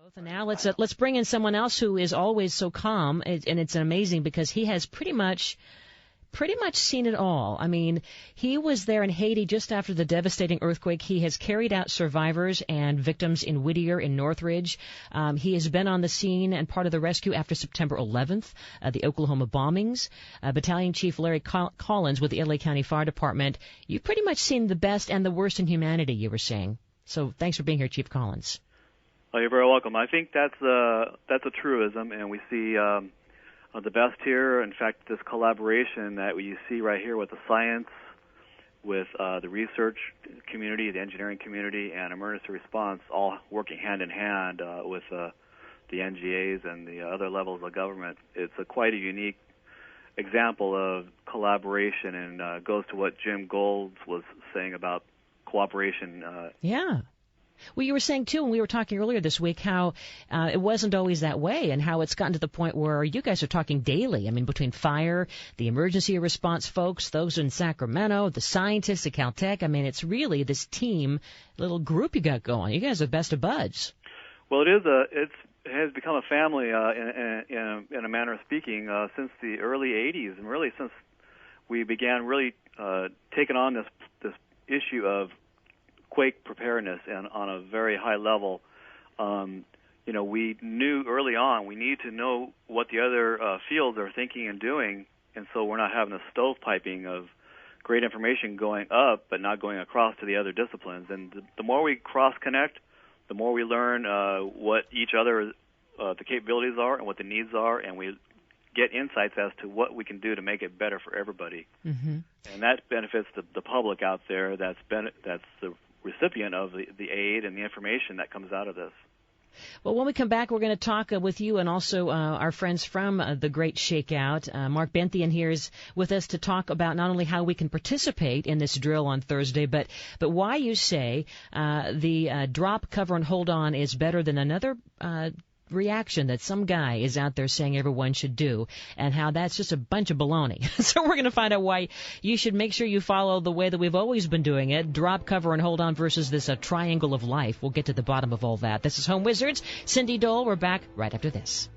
And now let's bring in someone else who is always so calm, and it's amazing because he has pretty much seen it all. I mean, he was there in Haiti just after the devastating earthquake. He has carried out survivors and victims in Whittier, in Northridge. He has been on the scene and part of the rescue after September 11th, the Oklahoma bombings. Battalion Chief Larry Collins with the LA County Fire Department. You've pretty much seen the best and the worst in humanity, you were saying. So thanks for being here, Chief Collins. Oh, you're very welcome. I think that's a truism, and we see the best here. In fact, this collaboration that you see right here with the science, with the research community, the engineering community, and emergency response, all working hand in hand with the NGAs and the other levels of government. It's quite a unique example of collaboration, and goes to what Jim Golds was saying about cooperation. Yeah. Well, you were saying, too, when we were talking earlier this week, how it wasn't always that way and how it's gotten to the point where you guys are talking daily. I mean, between fire, the emergency response folks, those in Sacramento, the scientists at Caltech. I mean, it's really this team, little group you got going. You guys are best of buds. Well, it has become a family in a manner of speaking since the early 80s, and really since we began really taking on this issue of quake preparedness and on a very high level. We knew early on we need to know what the other fields are thinking and doing, and so we're not having a stovepiping of great information going up but not going across to the other disciplines. And the more we cross-connect, the more we learn what each other, the capabilities are and what the needs are, and we get insights as to what we can do to make it better for everybody. Mm-hmm. And that benefits the public out there that's the recipient of the aid and the information that comes out of this. Well, when we come back, we're going to talk with you and also our friends from the Great Shakeout. Mark Benthian here is with us to talk about not only how we can participate in this drill on Thursday, but why you say the drop, cover, and hold on is better than another reaction that some guy is out there saying everyone should do, and how that's just a bunch of baloney. So we're going to find out why you should make sure you follow the way that we've always been doing it, drop, cover, and hold on versus this triangle of life. We'll get to the bottom of all that. This is Home Wizards. Cindy Dole. We're back right after this.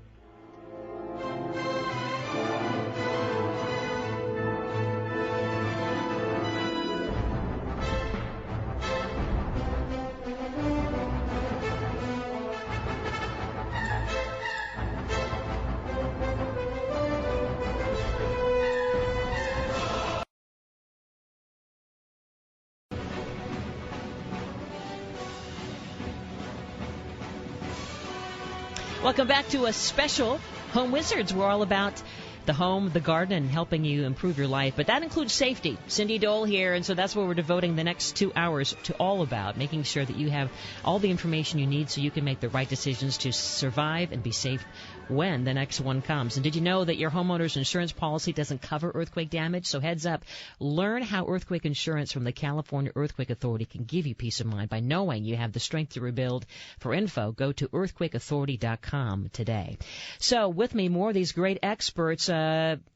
Welcome back to a special Home Wizards. We're all about the home, the garden, and helping you improve your life. But that includes safety. Cindy Dole here, and so that's what we're devoting the next 2 hours to all about, making sure that you have all the information you need so you can make the right decisions to survive and be safe when the next one comes. And did you know that your homeowner's insurance policy doesn't cover earthquake damage? So heads up, learn how earthquake insurance from the California Earthquake Authority can give you peace of mind by knowing you have the strength to rebuild. For info, go to earthquakeauthority.com today. So with me, more of these great experts.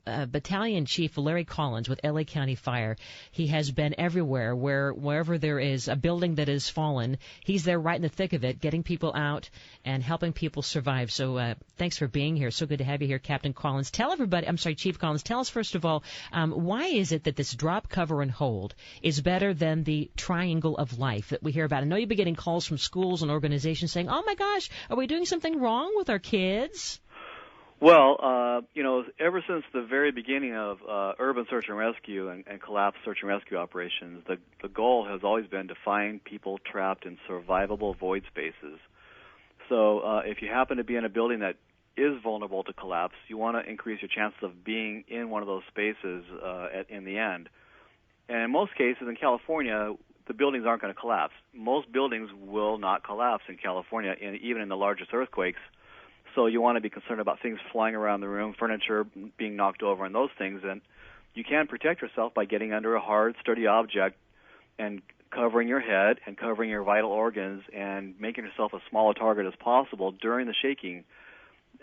Battalion Chief Larry Collins with LA County Fire. He has been everywhere, wherever there is a building that has fallen. He's there right in the thick of it, getting people out and helping people survive. So thanks for being here. So good to have you here, Captain Collins. Chief Collins, tell us first of all, why is it that this drop, cover, and hold is better than the triangle of life that we hear about? I know you've been getting calls from schools and organizations saying, oh my gosh, are we doing something wrong with our kids? Well, ever since the very beginning of urban search and rescue and collapse search and rescue operations, the goal has always been to find people trapped in survivable void spaces. So if you happen to be in a building that is vulnerable to collapse, you want to increase your chances of being in one of those spaces in the end. And in most cases in California, the buildings aren't going to collapse. Most buildings will not collapse in California, even in the largest earthquakes. So you want to be concerned about things flying around the room, furniture being knocked over, and those things. And you can protect yourself by getting under a hard, sturdy object and covering your head and covering your vital organs and making yourself as small a target as possible during the shaking.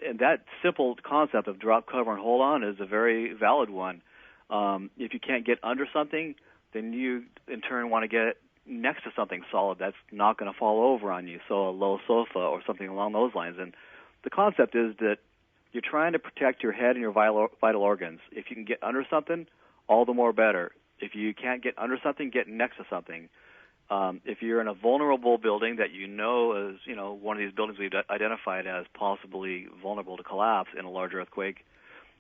And that simple concept of drop, cover, and hold on is a very valid one. If you can't get under something, then you, in turn, want to get next to something solid that's not going to fall over on you, so a low sofa or something along those lines. And the concept is that you're trying to protect your head and your vital organs. If you can get under something, all the more better. If you can't get under something, get next to something. If you're in a vulnerable building that you know is, one of these buildings we've identified as possibly vulnerable to collapse in a larger earthquake,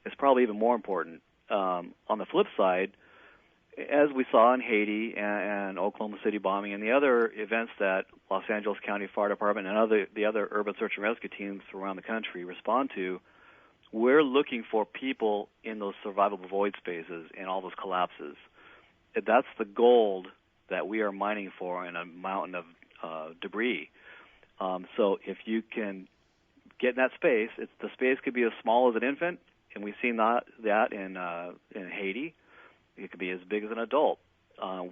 it's probably even more important. On the flip side, as we saw in Haiti and Oklahoma City bombing and the other events that Los Angeles County Fire Department and the other urban search and rescue teams around the country respond to, we're looking for people in those survivable void spaces and all those collapses. That's the gold that we are mining for in a mountain of debris. So if you can get in that space, the space could be as small as an infant, and we've seen that in Haiti. It could be as big as an adult.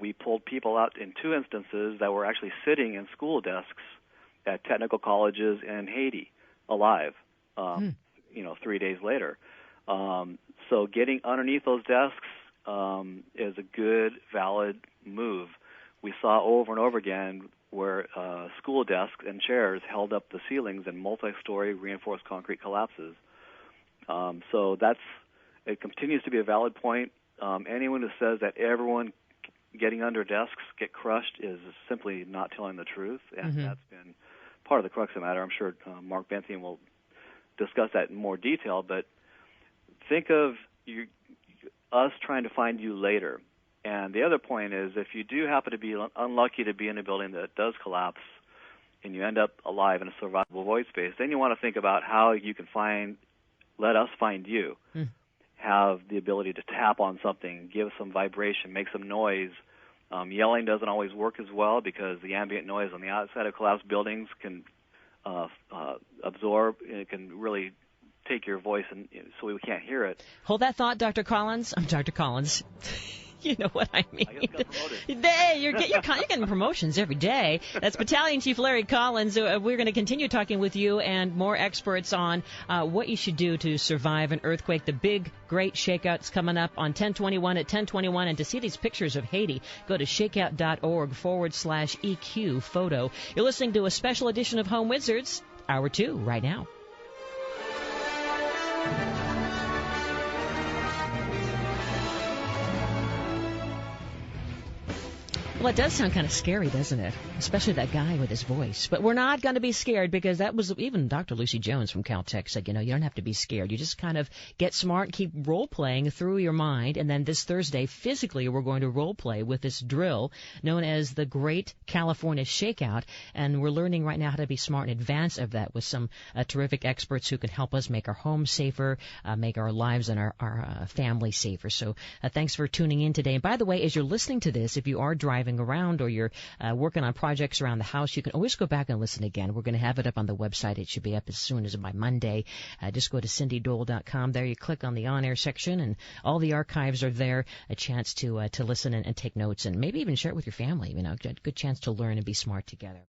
We pulled people out in 2 instances that were actually sitting in school desks at technical colleges in Haiti, alive. 3 days later. So getting underneath those desks is a good, valid move. We saw over and over again where school desks and chairs held up the ceilings in multi-story reinforced concrete collapses. So it continues to be a valid point. Anyone who says that everyone getting under desks get crushed is simply not telling the truth, and that's been part of the crux of the matter. I'm sure Mark Benthian will discuss that in more detail, but think of us trying to find you later. And the other point is, if you do happen to be unlucky to be in a building that does collapse and you end up alive in a survivable void space, then you want to think about how you can let us find you. Have the ability to tap on something, give some vibration, make some noise. Yelling doesn't always work as well because the ambient noise on the outside of collapsed buildings can absorb, and it can really take your voice, and so we can't hear it. Hold that thought, Dr. Collins. I'm Dr. Collins. You know what I mean. I just got promoted. You're getting promotions every day. That's Battalion Chief Larry Collins. We're going to continue talking with you and more experts on what you should do to survive an earthquake. The big, great shakeout's coming up on 10/21 at 10/21. And to see these pictures of Haiti, go to shakeout.org/EQ photo. You're listening to a special edition of Home Wizards, Hour 2, right now. Well, it does sound kind of scary, doesn't it? Especially that guy with his voice. But we're not going to be scared, because that was even Dr. Lucy Jones from Caltech said, you don't have to be scared. You just kind of get smart, keep role-playing through your mind. And then this Thursday, physically, we're going to role-play with this drill known as the Great California Shakeout. And we're learning right now how to be smart in advance of that with some terrific experts who can help us make our homes safer, make our lives and our family safer. So thanks for tuning in today. And by the way, as you're listening to this, if you are driving around or you're working on projects around the house, you can always go back and listen again. We're going to have it up on the website. It should be up as soon as by Monday. Just go to cindydole.com. There you click on the on-air section, and all the archives are there. A chance to listen and take notes, and maybe even share it with your family. A good chance to learn and be smart together.